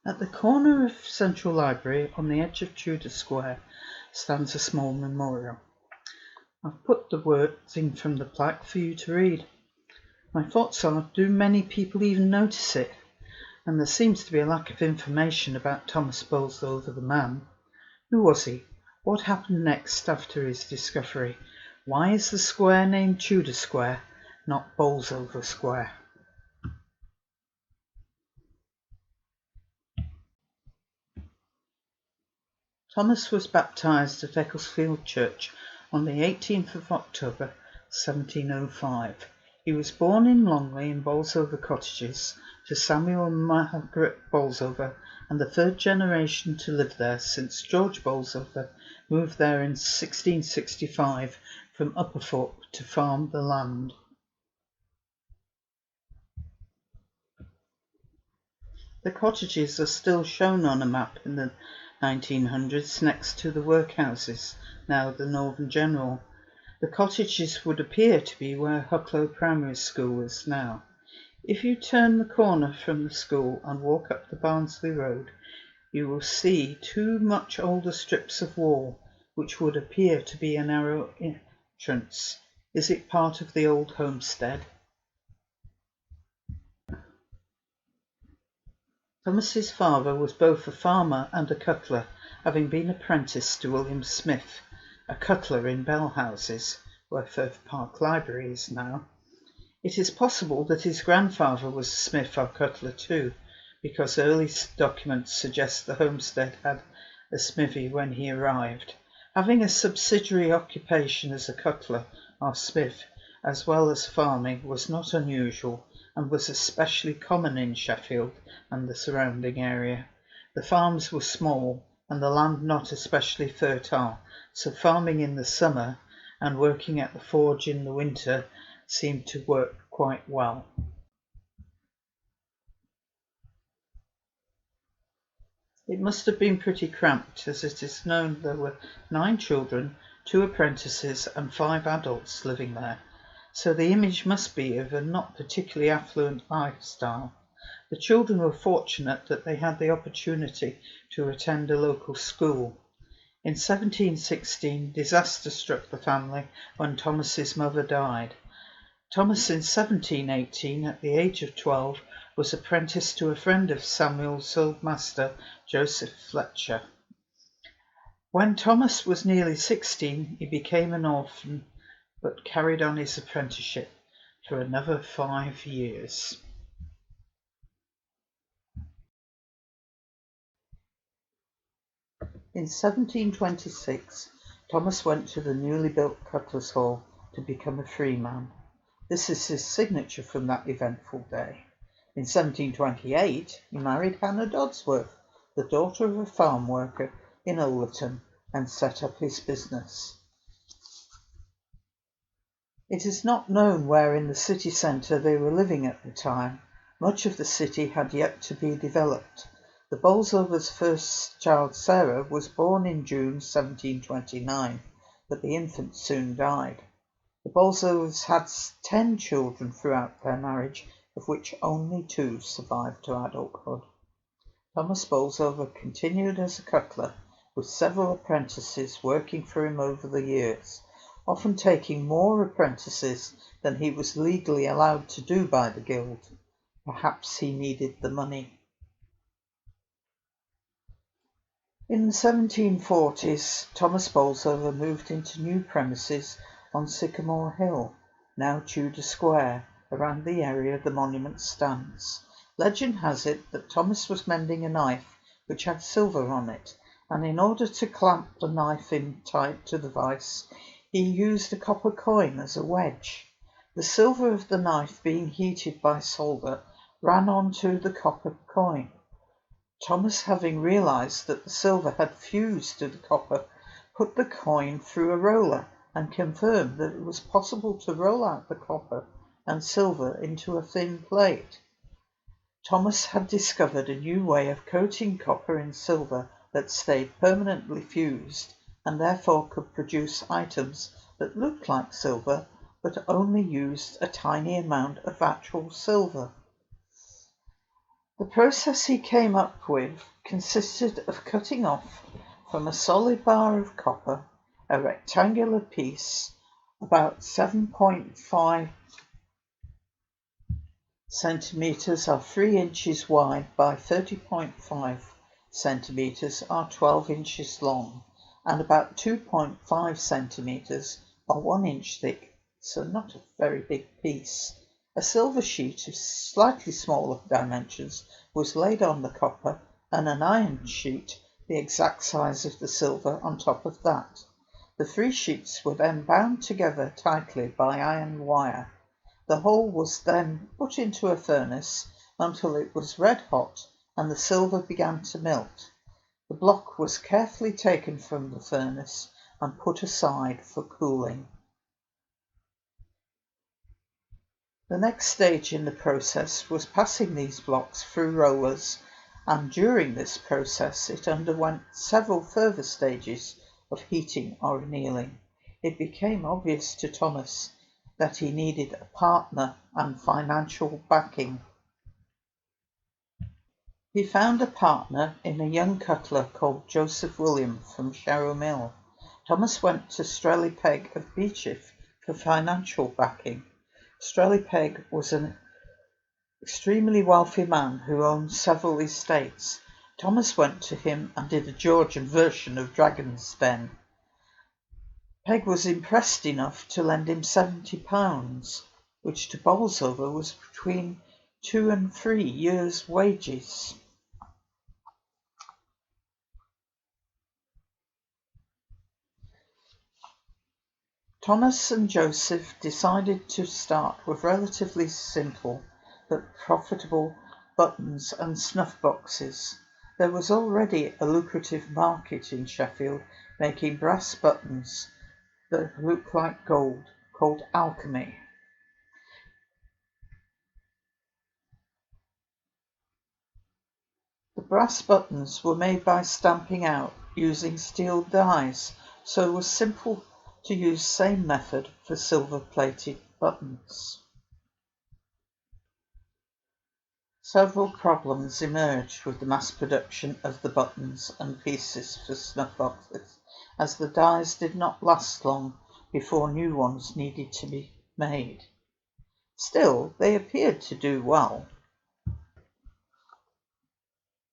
At the corner of Central Library, on the edge of Tudor Square, stands a small memorial. I've put the wording from the plaque for you to read. My thoughts are, do many people even notice it? And there seems to be a lack of information about Thomas Boulsover the man. Who was he? What happened next after his discovery? Why is the square named Tudor Square, not Boulsover Square? Thomas was baptised at Ecclesfield Church on the 18th of October 1705. He was born in Longley in Boulsover Cottages to Samuel and Margaret Boulsover, and the third generation to live there since George Boulsover moved there in 1665 from Upperthorpe to farm the land. The cottages are still shown on a map in the 1900s next to the workhouses, now the Northern General. The cottages would appear to be where Hucklow Primary School is now. If you turn the corner from the school and walk up the Barnsley Road, you will see two much older strips of wall, which would appear to be a narrow entrance. Is it part of the old homestead? Thomas's father was both a farmer and a cutler, having been apprenticed to William Smith, a cutler in Bell Houses, where Firth Park Library is now. It is possible that his grandfather was a smith or cutler too, because early documents suggest the homestead had a smithy when he arrived. Having a subsidiary occupation as a cutler or smith, as well as farming, was not unusual, and was especially common in Sheffield and the surrounding area. The farms were small and the land not especially fertile, so farming in the summer and working at the forge in the winter seemed to work quite well. It must have been pretty cramped, as it is known there were 9 children, 2 apprentices and 5 adults living there, so the image must be of a not particularly affluent lifestyle. The children were fortunate that they had the opportunity to attend a local school. In 1716, disaster struck the family when Thomas's mother died. Thomas in 1718, at the age of 12, was apprenticed to a friend of Samuel's old master, Joseph Fletcher. When Thomas was nearly 16, he became an orphan, but carried on his apprenticeship for another 5 years. In 1726, Thomas went to the newly built Cutler's Hall to become a freeman. This is his signature from that eventful day. In 1728, he married Hannah Dodsworth, the daughter of a farm worker in Ullerton, and set up his business. It is not known where in the city centre they were living at the time. Much of the city had yet to be developed. The Boulsovers' first child, Sarah, was born in June 1729, but the infant soon died. The Boulsovers had 10 children throughout their marriage, of which only 2 survived to adulthood. Thomas Boulsover continued as a cutler, with several apprentices working for him over the years, often taking more apprentices than he was legally allowed to do by the guild. Perhaps he needed the money. In the 1740s, Thomas Boulsover moved into new premises on Sycamore Hill, now Tudor Square, around the area the monument stands. Legend has it that Thomas was mending a knife which had silver on it, and in order to clamp the knife in tight to the vise, he used a copper coin as a wedge. The silver of the knife, being heated by solder, ran onto the copper coin. Thomas, having realized that the silver had fused to the copper, put the coin through a roller and confirmed that it was possible to roll out the copper and silver into a thin plate. Thomas had discovered a new way of coating copper in silver that stayed permanently fused, and therefore could produce items that looked like silver but only used a tiny amount of actual silver. The process he came up with consisted of cutting off from a solid bar of copper a rectangular piece about 7.5 centimeters or 3 inches wide by 30.5 centimeters or 12 inches long, and about 2.5 centimeters or 1 inch thick, so not a very big piece. A silver sheet of slightly smaller dimensions was laid on the copper, and an iron sheet, the exact size of the silver, on top of that. The 3 sheets were then bound together tightly by iron wire. The whole was then put into a furnace until it was red hot and the silver began to melt. The block was carefully taken from the furnace and put aside for cooling. The next stage in the process was passing these blocks through rollers, and during this process it underwent several further stages of heating or annealing. It became obvious to Thomas that he needed a partner and financial backing. He found a partner in a young cutler called Joseph William from Sharrow Mill. Thomas went to Strelly Pegg of Beechif for financial backing. Strelly Pegg was an extremely wealthy man who owned several estates. Thomas went to him and did a Georgian version of Dragon's Den. Pegg was impressed enough to lend him £70, which to Boulsover was between 2 and 3 years' wages. Thomas and Joseph decided to start with relatively simple but profitable buttons and snuff boxes. There was already a lucrative market in Sheffield making brass buttons that look like gold, called alchemy. The brass buttons were made by stamping out using steel dies, so it was simple to use same method for silver-plated buttons. Several problems emerged with the mass production of the buttons and pieces for snuff boxes, as the dies did not last long before new ones needed to be made. Still, they appeared to do well.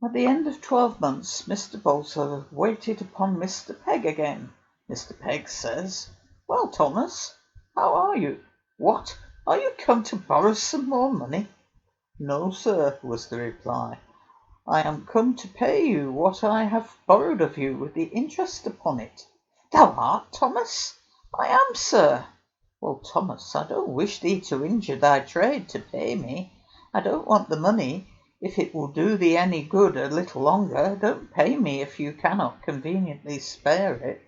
At the end of 12 months, Mr. Boulsover waited upon Mr. Pegg again. Mr. Pegg says, "Well, Thomas, how are you? What, are you come to borrow some more money?" "No, sir," was the reply. "I am come to pay you what I have borrowed of you with the interest upon it." "Thou art, Thomas?" "I am, sir." "Well, Thomas, I don't wish thee to injure thy trade to pay me. I don't want the money. If it will do thee any good a little longer, don't pay me if you cannot conveniently spare it."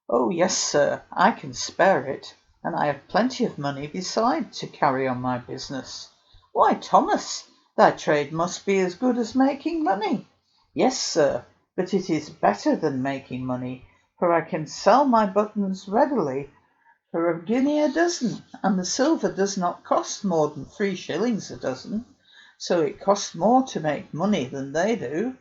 "Oh, yes, sir, I can spare it, and I have plenty of money beside to carry on my business." "Why, Thomas, thy trade must be as good as making money." "Yes, sir, but it is better than making money, for I can sell my buttons readily for a guinea a dozen, and the silver does not cost more than 3 shillings a dozen, so it costs more to make money than they do."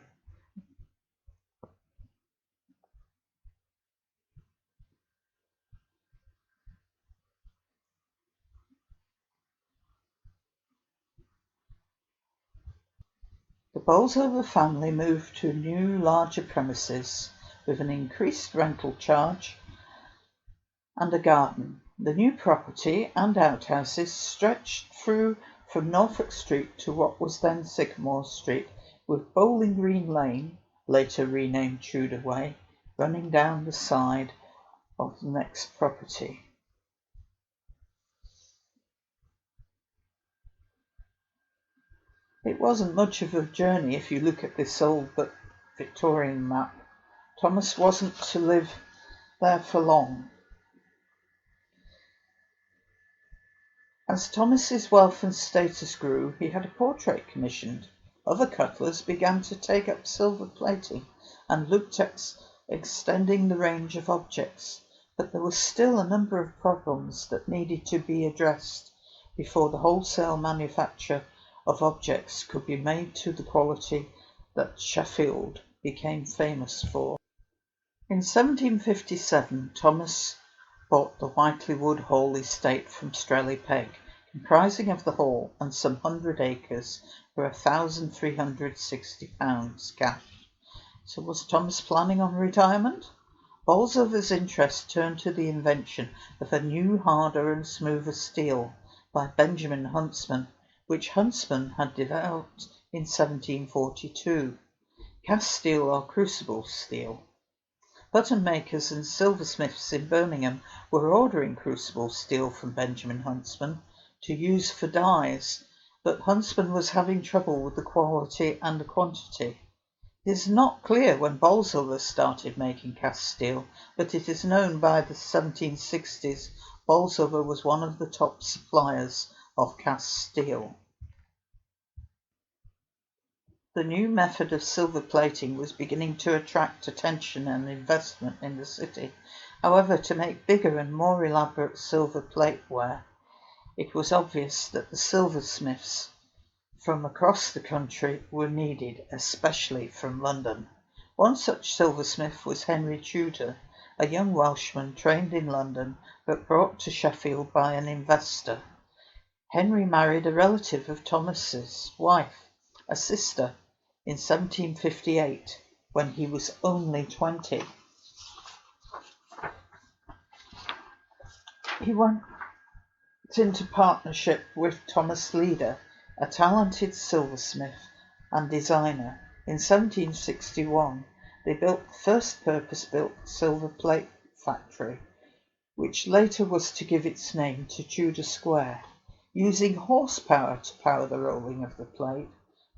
The Boulsover family moved to new, larger premises with an increased rental charge and a garden. The new property and outhouses stretched through from Norfolk Street to what was then Sycamore Street, with Bowling Green Lane, later renamed Tudor Way, running down the side of the next property. It wasn't much of a journey if you look at this old but Victorian map. Thomas wasn't to live there for long. As Thomas's wealth and status grew, he had a portrait commissioned. Other cutlers began to take up silver plating and looked at extending the range of objects, but there were still a number of problems that needed to be addressed before the wholesale manufacture of objects could be made to the quality that Sheffield became famous for. In 1757, Thomas bought the Whiteleywood Hall estate from Strelly Peg, comprising of the hall and some 100 acres, for £1,360 cash. So was Thomas planning on retirement? Boulsover's interest turned to the invention of a new, harder and smoother steel by Benjamin Huntsman, which Huntsman had developed in 1742, cast steel or crucible steel. Button makers and silversmiths in Birmingham were ordering crucible steel from Benjamin Huntsman to use for dyes, but Huntsman was having trouble with the quality and the quantity. It is not clear when Boulsover started making cast steel, but it is known by the 1760s Boulsover was one of the top suppliers of cast steel. The new method of silver plating was beginning to attract attention and investment in the city. However, to make bigger and more elaborate silver plateware, it was obvious that the silversmiths from across the country were needed, especially from London. One such silversmith was Henry Tudor, a young Welshman trained in London but brought to Sheffield by an investor. Henry married a relative of Thomas's wife, a sister, in 1758, when he was only 20. He went into partnership with Thomas Leader, a talented silversmith and designer. In 1761, they built the first purpose-built silver plate factory, which later was to give its name to Tudor Square, using horsepower to power the rolling of the plate,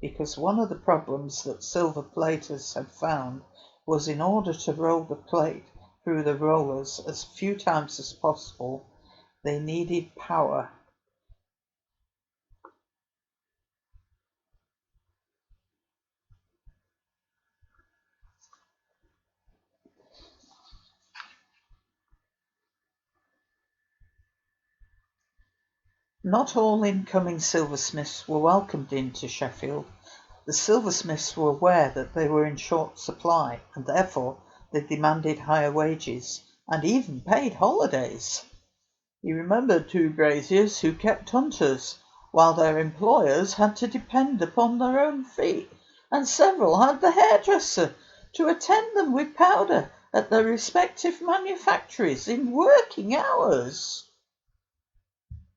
because one of the problems that silver platers had found was in order to roll the plate through the rollers as few times as possible, they needed power. Not all incoming silversmiths were welcomed into Sheffield. The silversmiths were aware that they were in short supply, and therefore they demanded higher wages, and even paid holidays. He remembered 2 braziers who kept hunters, while their employers had to depend upon their own feet, and several had the hairdresser to attend them with powder at their respective manufactories in working hours.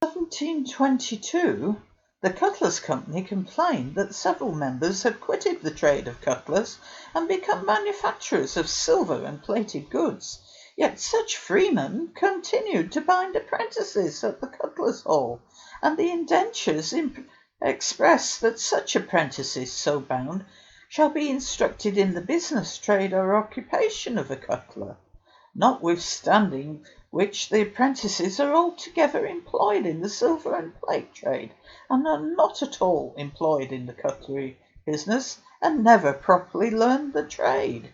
In 1722, the Cutlers Company complained that several members had quitted the trade of cutlers and become manufacturers of silver and plated goods, yet such freemen continued to bind apprentices at the Cutlers' Hall, and the indentures express that such apprentices so bound shall be instructed in the business, trade, or occupation of a cutler, notwithstanding which the apprentices are altogether employed in the silver and plate trade, and are not at all employed in the cutlery business, and never properly learned the trade.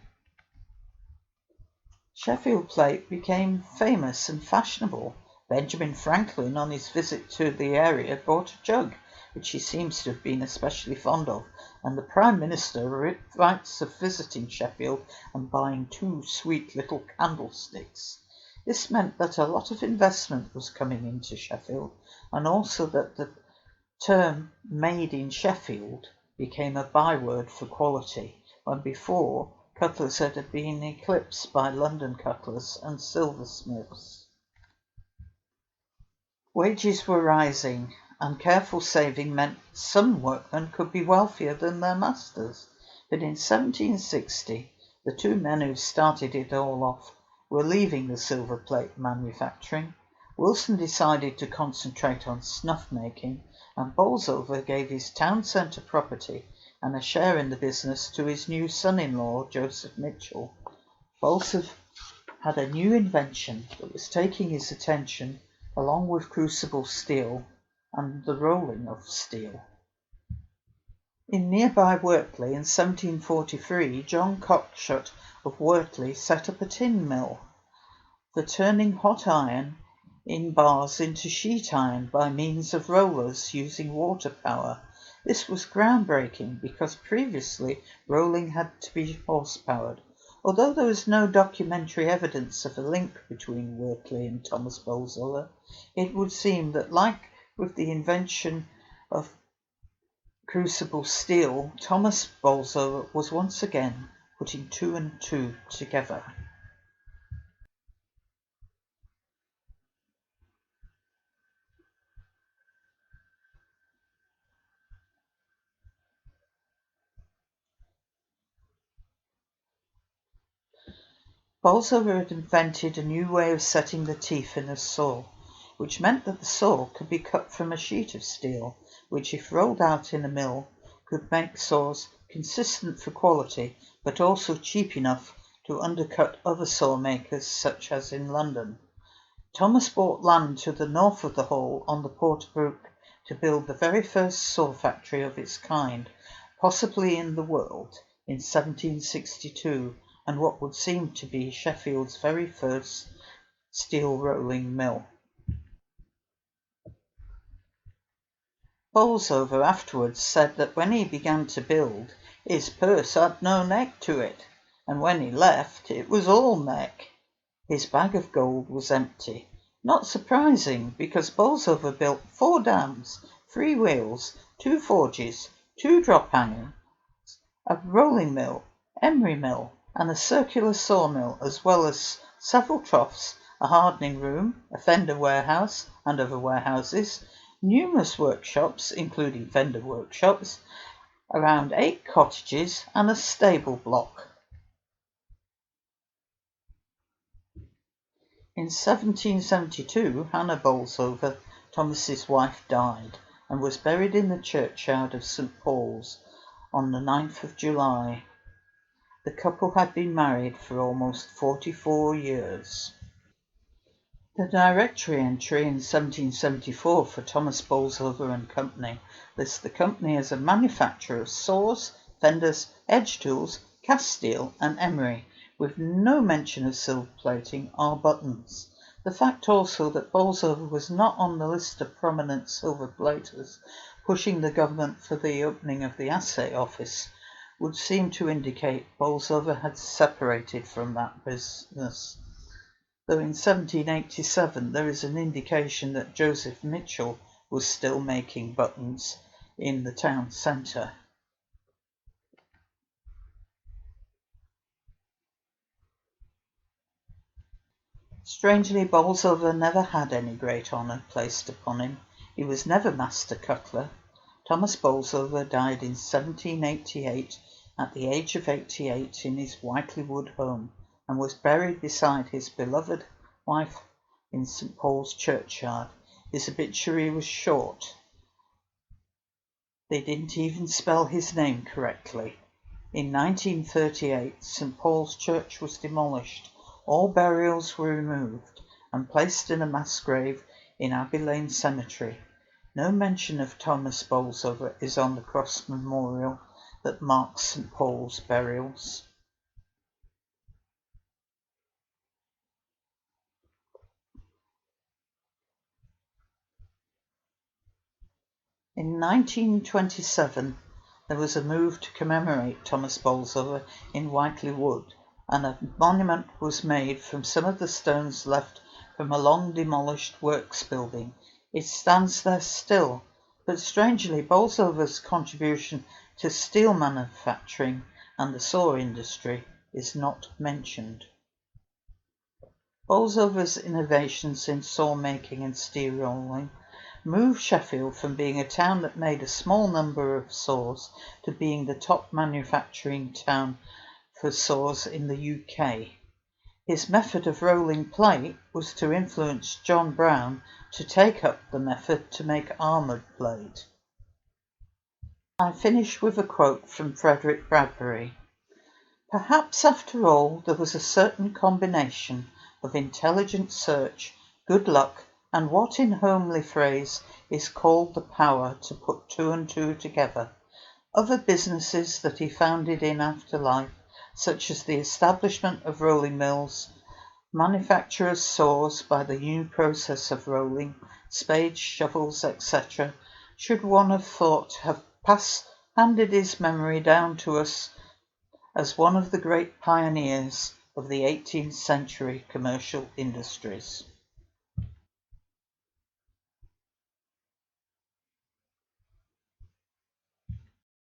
Sheffield plate became famous and fashionable. Benjamin Franklin, on his visit to the area, bought a jug, which he seems to have been especially fond of, and the Prime Minister writes of visiting Sheffield and buying 2 sweet little candlesticks. This meant that a lot of investment was coming into Sheffield, and also that the term "made in Sheffield" became a byword for quality, when before cutlers had been eclipsed by London cutlers and silversmiths. Wages were rising, and careful saving meant some workmen could be wealthier than their masters. But in 1760, the 2 men who started it all off were leaving the silver plate manufacturing. Wilson decided to concentrate on snuff making, and Boulsover gave his town centre property and a share in the business to his new son-in-law, Joseph Mitchell. Boulsover had a new invention that was taking his attention, along with crucible steel and the rolling of steel. In nearby Wortley in 1743, John Cockshut of Wortley set up a tin mill for turning hot iron in bars into sheet iron by means of rollers using water power. This was groundbreaking because previously rolling had to be horse-powered. Although there was no documentary evidence of a link between Wortley and Thomas Boulsover, it would seem that, like with the invention of crucible steel, Thomas Boulsover was once again putting two and two together. Boulsover had invented a new way of setting the teeth in a saw, which meant that the saw could be cut from a sheet of steel, which, if rolled out in a mill, could make saws consistent for quality, but also cheap enough to undercut other saw makers, such as in London. Thomas bought land to the north of the Hall on the Porterbrook to build the very first saw factory of its kind, possibly in the world, in 1762, and what would seem to be Sheffield's very first steel rolling mill. Boulsover afterwards said that when he began to build, his purse had no neck to it, and when he left, it was all neck. His bag of gold was empty. Not surprising, because Boulsover built 4 dams, 3 wheels, 2 forges, 2 drop hangers, a rolling mill, emery mill, and a circular sawmill, as well as several troughs, a hardening room, a fender warehouse and other warehouses, numerous workshops, including fender workshops, around 8 cottages, and a stable block. In 1772, Hannah Boulsover, Thomas's wife, died and was buried in the churchyard of St. Paul's on the 9th of July. The couple had been married for almost 44 years. The directory entry in 1774 for Thomas Boulsover and Company lists the company as a manufacturer of saws, fenders, edge tools, cast steel and emery, with no mention of silver plating or buttons. The fact also that Boulsover was not on the list of prominent silver platers pushing the government for the opening of the assay office would seem to indicate Boulsover had separated from that business, though in 1787 there is an indication that Joseph Mitchell was still making buttons in the town centre. Strangely, Boulsover never had any great honour placed upon him. He was never master cutler. Thomas Boulsover died in 1788 at the age of 88 in his Whiteley Wood home, and was buried beside his beloved wife in St. Paul's churchyard. His obituary was short. They didn't even spell his name correctly. In 1938, St. Paul's Church was demolished. All burials were removed and placed in a mass grave in Abbey Lane Cemetery. No mention of Thomas Boulsover is on the cross memorial that marks St. Paul's burials. In 1927, there was a move to commemorate Thomas Boulsover in Whiteley Wood, and a monument was made from some of the stones left from a long demolished works building. It stands there still, but strangely Boulsover's contribution to steel manufacturing and the saw industry is not mentioned. Boulsover's innovations in saw making and steel rolling moved Sheffield from being a town that made a small number of saws to being the top manufacturing town for saws in the UK. His method of rolling plate was to influence John Brown to take up the method to make armoured plate. I finish with a quote from Frederick Bradbury. Perhaps after all there was a certain combination of intelligent search, good luck, and what in homely phrase is called the power to put two and two together. Other businesses that he founded in after life, such as the establishment of rolling mills, manufacture of saws by the new process of rolling, spades, shovels, etc., should one have thought have handed his memory down to us as one of the great pioneers of the 18th century commercial industries.